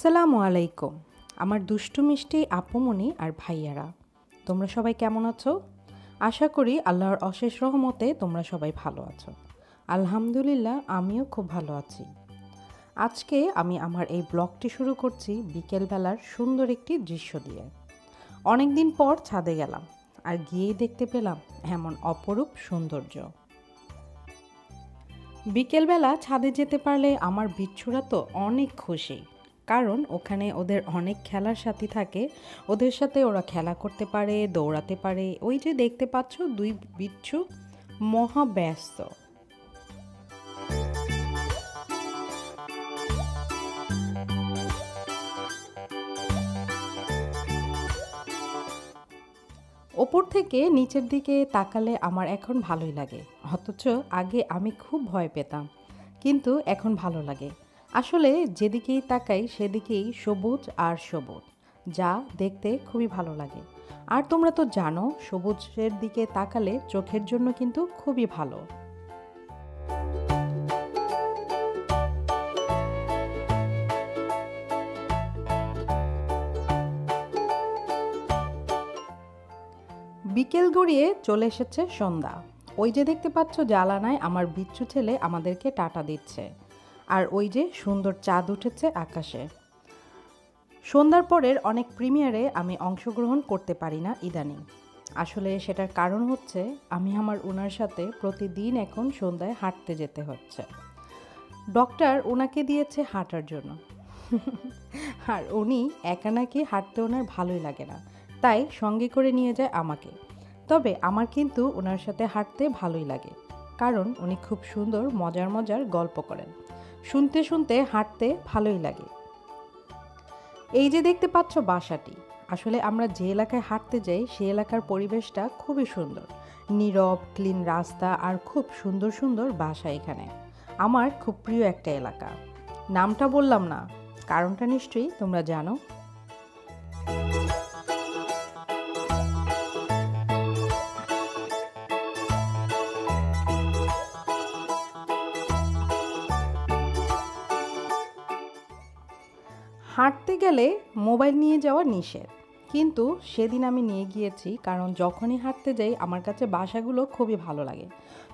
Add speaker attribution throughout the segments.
Speaker 1: আসসালামু আলাইকুম। আমার দুষ্টু মিষ্টি আপুমনি আর ভাইয়ারা, তোমরা সবাই কেমন আছো? আশা করি আল্লাহর অশেষ রহমতে তোমরা সবাই ভালো আছো। আলহামদুলিল্লাহ, আমিও খুব ভালো আছি। আজকে আমি আমার এই ব্লগটি শুরু করছি বিকেলবেলার সুন্দর একটি দৃশ্য দিয়ে। অনেক দিন পর ছাদে গেলাম, আর গিয়েই দেখতে পেলাম এমন অপরূপ সৌন্দর্য। বিকেলবেলা ছাদে যেতে পারলে আমার বিচ্ছুরা তো অনেক খুশি, কারণ ওখানে ওদের অনেক খেলার সাথী থাকে। ওদের সাথে ওরা খেলা করতে পারে, দৌড়াতে পারে। ওই যে দেখতে পাচ্ছ, দুই বিচ্ছু মহা ব্যস্ত। ওপর থেকে নিচের দিকে তাকালে আমার এখন ভালোই লাগে, অথচ আগে আমি খুব ভয় পেতাম, কিন্তু এখন ভালো লাগে। আসলে যেদিকেই তাকাই সেদিকেই সবুজ আর সবুজ, যা দেখতে খুবই ভালো লাগে। আর তোমরা তো জানো, সবুজের দিকে তাকালে চোখের জন্য কিন্তু খুবই ভালো। বিকেল গড়িয়ে চলে এসেছে সন্ধ্যা। ওই যে দেখতে পাচ্ছ, জানালায় আমার বিচ্ছু ছেলে আমাদেরকে টাটা দিচ্ছে। আর ওই যে সুন্দর চাঁদ উঠেছে আকাশে। সন্ধ্যার পরের অনেক প্রিমিয়ারে আমি অংশগ্রহণ করতে পারি না ইদানিং। আসলে সেটার কারণ হচ্ছে, আমি আমার ওনার সাথে প্রতিদিন এখন সন্ধ্যায় হাঁটতে যেতে হচ্ছে। ডক্টর ওনাকে দিয়েছে হাঁটার জন্য। আর উনি একা নাকি হাঁটতে ওনার ভালোই লাগে না, তাই সঙ্গে করে নিয়ে যায় আমাকে। তবে আমার কিন্তু ওনার সাথে হাঁটতে ভালোই লাগে, কারণ উনি খুব সুন্দর মজার মজার গল্প করেন। শুনতে শুনতে হাঁটতে ভালোই লাগে। এই যে দেখতে পাচ্ছ বাসাটি, আসলে আমরা যে এলাকায় হাঁটতে যাই সেই এলাকার পরিবেশটা খুবই সুন্দর। নীরব, ক্লিন রাস্তা আর খুব সুন্দর সুন্দর বাসা এখানে। আমার খুব প্রিয় একটা এলাকা। নামটা বললাম না, কারণটা নিশ্চয়ই তোমরা জানো। হাঁটতে গেলে মোবাইল নিয়ে যাওয়া নিষেধ, কিন্তু সেদিন আমি নিয়ে গিয়েছি, কারণ যখনই হাঁটতে যাই আমার কাছে বাসাগুলো খুবই ভালো লাগে।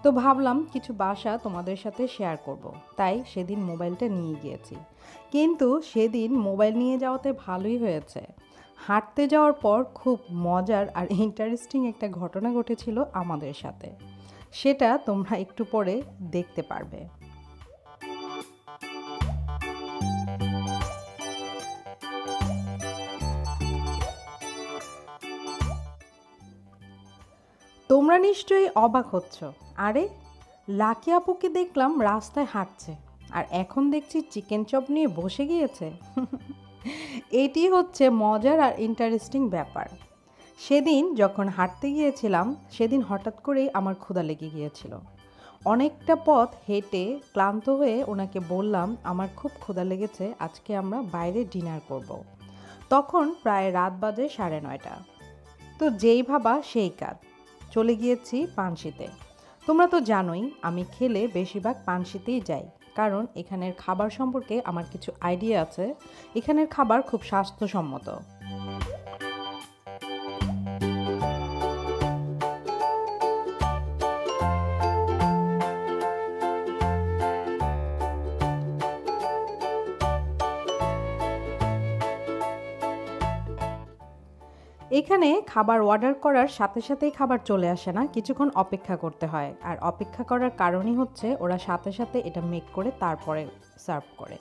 Speaker 1: তো ভাবলাম কিছু বাসা তোমাদের সাথে শেয়ার করব, তাই সেদিন মোবাইলটা নিয়ে গিয়েছি। কিন্তু সেদিন মোবাইল নিয়ে যাওয়াতে ভালোই হয়েছে। হাঁটতে যাওয়ার পর খুব মজার আর ইন্টারেস্টিং একটা ঘটনা ঘটেছিল আমাদের সাথে। সেটা তোমরা একটু পরে দেখতে পারবে। তোমরা নিশ্চয়ই অবাক হচ্ছ, আরে লাকি আপুকে দেখলাম রাস্তায় হাঁটছে, আর এখন দেখছি চিকেন চপ নিয়ে বসে গিয়েছে। এটি হচ্ছে মজার আর ইন্টারেস্টিং ব্যাপার। সেদিন যখন হাঁটতে গিয়েছিলাম, সেদিন হঠাৎ করেই আমার ক্ষুধা লেগে গিয়েছিল। অনেকটা পথ হেঁটে ক্লান্ত হয়ে ওনাকে বললাম, আমার খুব ক্ষুধা লেগেছে, আজকে আমরা বাইরে ডিনার করব। তখন প্রায় রাত বাজে 9:30। তো যেই ভাবা সেই কাজ, চলে গিয়েছি পানশিতে। তোমরা তো জানোই, আমি খেলে বেশিরভাগ পানশিতেই যাই, কারণ এখানের খাবার সম্পর্কে আমার কিছু আইডিয়া আছে। এখানের খাবার খুব স্বাস্থ্যসম্মত। এখানে খাবার অর্ডার করার সাথে সাথেই খাবার চলে আসে না, কিছুক্ষণ অপেক্ষা করতে হয়। আর অপেক্ষা করার কারণই হচ্ছে, ওরা সাথে সাথে এটা মেক করে তারপরে সার্ভ করে।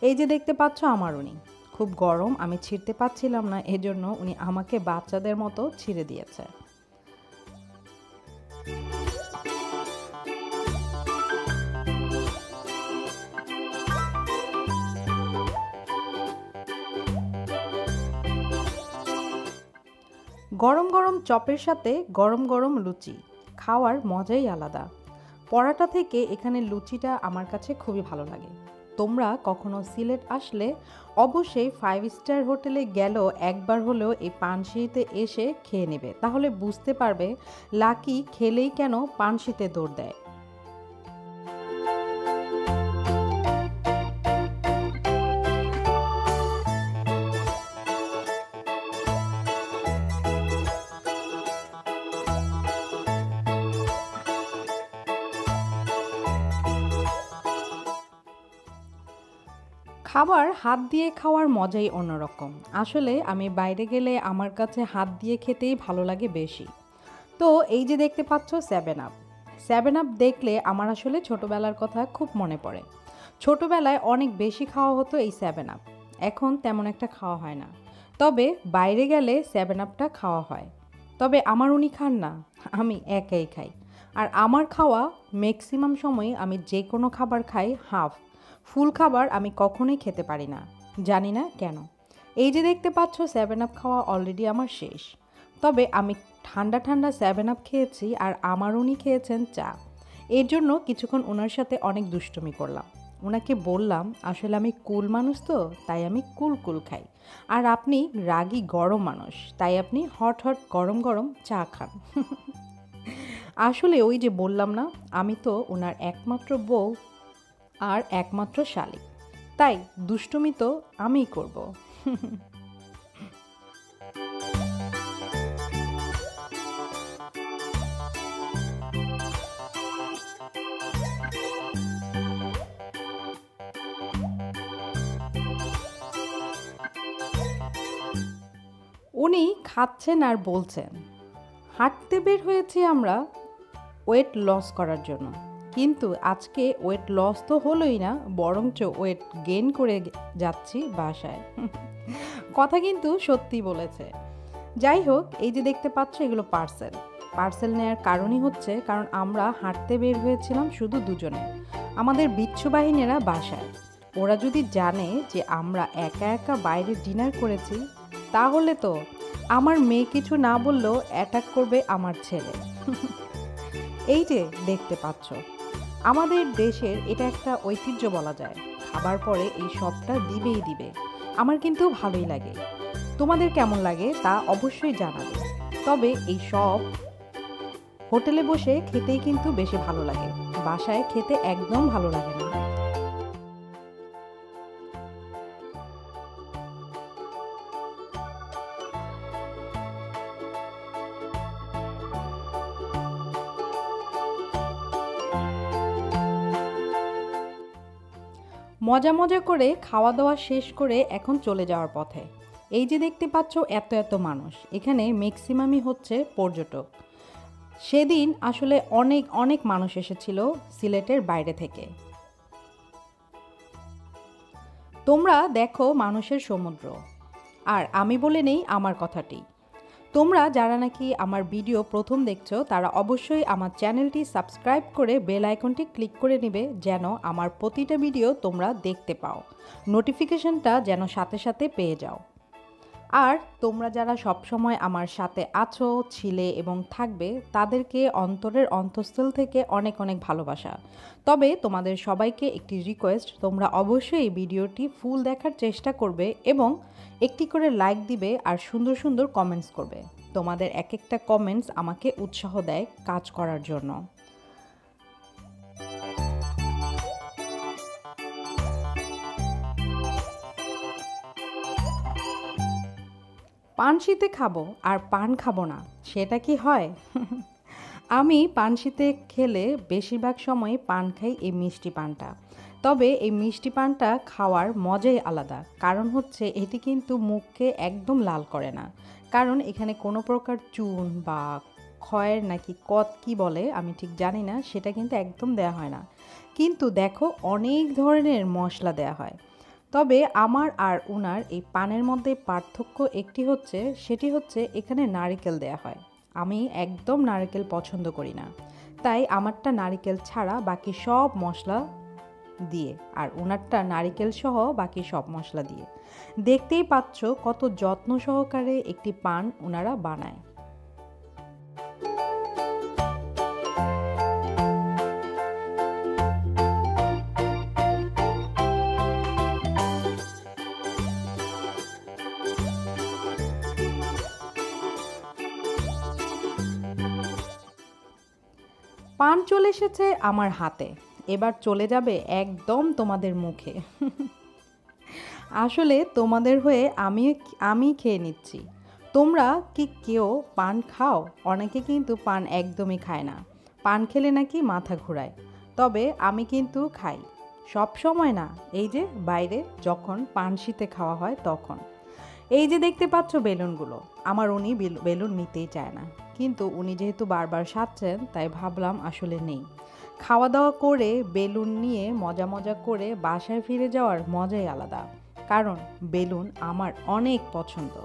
Speaker 1: এই যে দেখতে পাচ্ছ আমার উনি, খুব গরম, আমি ছিঁড়তে পারছিলাম না, এজন্য উনি আমাকে বাচ্চাদের মতো ছিঁড়ে দিয়েছে। গরম গরম চপের সাথে গরম গরম লুচি খাওয়ার মজাই আলাদা। পরাটা থেকে এখানে লুচিটা আমার কাছে খুবই ভালো লাগে। তোমরা কখনো সিলেট আসলে অবশ্যই 5 স্টার হোটেলে গেলেও একবার হলেও এই পানশিতে এসে খেয়ে নেবে, তাহলে বুঝতে পারবে লাকি খেলেই কেন পানশিতে দৌড় দেয়। খাবার হাত দিয়ে খাওয়ার মজাই অন্যরকম। আসলে আমি বাইরে গেলে আমার কাছে হাত দিয়ে খেতেই ভালো লাগে বেশি। তো এই যে দেখতে পাচ্ছ 7 আপ। 7 আপ দেখলে আমার আসলে ছোটবেলার কথা খুব মনে পড়ে। ছোটবেলায় অনেক বেশি খাওয়া হতো এই 7 আপ। এখন তেমন একটা খাওয়া হয় না। তবে বাইরে গেলে 7 আপটা খাওয়া হয়। তবে আমার উনি খান না, আমি একাই খাই। আর আমার খাওয়া ম্যাক্সিমাম সময় আমি যে কোনো খাবার খাই হাফ। ফুল খাবার আমি কখনোই খেতে পারি না, জানি না কেন। এই যে দেখতে পাচ্ছ 7 আপ খাওয়া অলরেডি আমার শেষ। তবে আমি ঠান্ডা ঠান্ডা 7 আপ খেয়েছি আর আমার উনি খেয়েছেন চা। এর জন্য কিছুক্ষণ ওনার সাথে অনেক দুষ্টুমি করলাম। ওনাকে বললাম আসলে আমি কুল মানুষ তো, তাই আমি কুল কুল খাই। আর আপনি রাগী গরম মানুষ, তাই আপনি হট হট গরম গরম চা খান। আসলে ওই যে বললাম না, আমি তো ওনার একমাত্র বউ আর একমাত্র শালিক, তাই দুষ্টুমি তো আমিই করব। উনি খাচ্ছেন আর বলছেন, হাঁটতে বের হয়েছি আমরা ওয়েট লস করার জন্য, কিন্তু আজকে ওয়েট লস তো হলোই না, বরঞ্চ ওয়েট গেইন করে যাচ্ছি বাসায়। কথা কিন্তু সত্যি বলেছে। যাই হোক, এই যে দেখতে পাচ্ছ এগুলো পার্সেল। পার্সেল নেওয়ার কারণই হচ্ছে কারণ আমরা হাঁটতে বের হয়েছিলাম শুধু দুজনে, আমাদের বিচ্ছু বাহিনীরা বাসায়। ওরা যদি জানে যে আমরা একা একা বাইরে ডিনার করেছি, তাহলে তো আমার মেয়ে কিছু না বললেও অ্যাটাক করবে আমার ছেলে। এই যে দেখতে পাচ্ছ, আমাদের দেশের এটা একটা ঐতিহ্য বলা যায়, খাবার পরে এই সবটা দিবেই দিবে। আমার কিন্তু ভালোই লাগে। তোমাদের কেমন লাগে তা অবশ্যই জানাবে। তবে এই সব হোটেলে বসে খেতেই কিন্তু বেশি ভালো লাগে, বাসায় খেতে একদম ভালো লাগে না। মজা মজা করে খাওয়া দাওয়া শেষ করে এখন চলে যাওয়ার পথে। এই যে দেখতে পাচ্ছ এত এত মানুষ, এখানে ম্যাক্সিমামই হচ্ছে পর্যটক। সেদিন আসলে অনেক অনেক মানুষ এসেছিল সিলেটের বাইরে থেকে। তোমরা দেখো মানুষের সমুদ্র। আর আমি বলে নেই আমার কথাটি, তোমরা যারা নাকি আমার ভিডিও প্রথম দেখছো তারা অবশ্যই আমার চ্যানেলটি সাবস্ক্রাইব করে বেল আইকনটি ক্লিক করে নেবে, যেন আমার প্রতিটা ভিডিও তোমরা দেখতে পাও, নোটিফিকেশনটা যেন সাথে সাথে পেয়ে যাও। আর তোমরা যারা সবসময় আমার সাথে আছো, ছিলে এবং থাকবে, তাদেরকে অন্তরের অন্তঃস্থল থেকে অনেক অনেক ভালোবাসা। তবে তোমাদের সবাইকে একটি রিকোয়েস্ট, তোমরা অবশ্যই এই ভিডিওটি ফুল দেখার চেষ্টা করবে এবং একটি করে লাইক দিবে আর সুন্দর সুন্দর কমেন্টস করবে। তোমাদের এক একটা কমেন্টস আমাকে উৎসাহ দেয় কাজ করার জন্য। পানশিতে খাবো আর পান খাবো না, সেটা কি হয়? আমি পানশিতে খেলে বেশিরভাগ সময় পান খাই এই মিষ্টি পানটা। তবে এই মিষ্টি পানটা খাওয়ার মজাই আলাদা, কারণ হচ্ছে এটি কিন্তু মুখকে একদম লাল করে না। কারণ এখানে কোনো প্রকার চুন বা খয়ের নাকি কত কি বলে আমি ঠিক জানি না, সেটা কিন্তু একদম দেয়া হয় না। কিন্তু দেখো অনেক ধরনের মশলা দেয়া হয়। তবে আমার আর উনার এই পানের মধ্যে পার্থক্য একটি হচ্ছে, সেটি হচ্ছে এখানে নারকেল দেয়া হয়। আমি একদম নারকেল পছন্দ করি না, তাই আমারটা নারকেল ছাড়া বাকি সব মশলা দিয়ে, আর উনারটা নারকেল সহ বাকি সব মশলা দিয়ে। দেখতেই পাচ্ছ কত যত্ন সহকারে একটি পান ওনারা বানায়। পান চলে এসেছে আমার হাতে, এবার চলে যাবে একদম তোমাদের মুখে। আসলে তোমাদের হয়ে আমি খেয়ে নিচ্ছি। তোমরা কি কেউ পান খাও? অনেকে কিন্তু পান একদমই খায় না, পান খেলে নাকি মাথা ঘোরায়। তবে আমি কিন্তু খাই। সব সময় না, এই যে বাইরে যখন পানশিতে খাওয়া হয় তখন। এই যে দেখতে পাচ্ছ বেলুনগুলো, আমার উনি বেলুন নিতেই চায় না, কিন্তু উনি যেহেতু বারবার সাজছেন তাই ভাবলাম আসলে নেই। খাওয়া দাওয়া করে বেলুন নিয়ে মজা মজা করে বাসায় ফিরে যাওয়ার মজাই আলাদা, কারণ বেলুন আমার অনেক পছন্দ।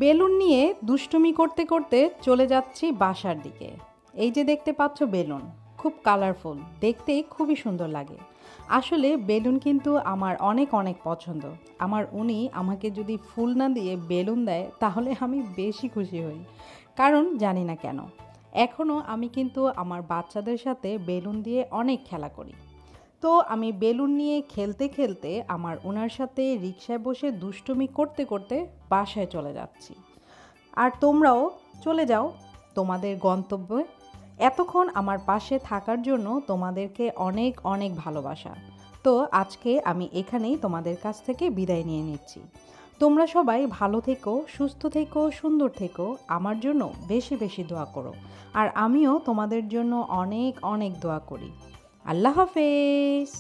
Speaker 1: বেলুন নিয়ে দুষ্টুমি করতে করতে চলে যাচ্ছি বাসার দিকে। এই যে দেখতে পাচ্ছ বেলুন, খুব কালারফুল, দেখতেই খুবই সুন্দর লাগে। আসলে বেলুন কিন্তু আমার অনেক অনেক পছন্দ। আমার উনি আমাকে যদি ফুল না দিয়ে বেলুন দেয় তাহলে আমি বেশি খুশি হই, কারণ জানি না কেন এখনও আমি কিন্তু আমার বাচ্চাদের সাথে বেলুন দিয়ে অনেক খেলা করি। তো আমি বেলুন নিয়ে খেলতে খেলতে আমার ওনার সাথে রিকশায় বসে দুষ্টুমি করতে করতে বাসায় চলে যাচ্ছি। আর তোমরাও চলে যাও তোমাদের গন্তব্যে। এতক্ষণ আমার পাশে থাকার জন্য তোমাদেরকে অনেক অনেক ভালোবাসা। তো আজকে আমি এখানেই তোমাদের কাছ থেকে বিদায় নিয়ে নিচ্ছি। তোমরা সবাই ভালো থেকো, সুস্থ থেকো, সুন্দর থেকো, আমার জন্য বেশি বেশি দোয়া করো। আর আমিও তোমাদের জন্য অনেক অনেক দোয়া করি। আল্লাহ হাফেজ।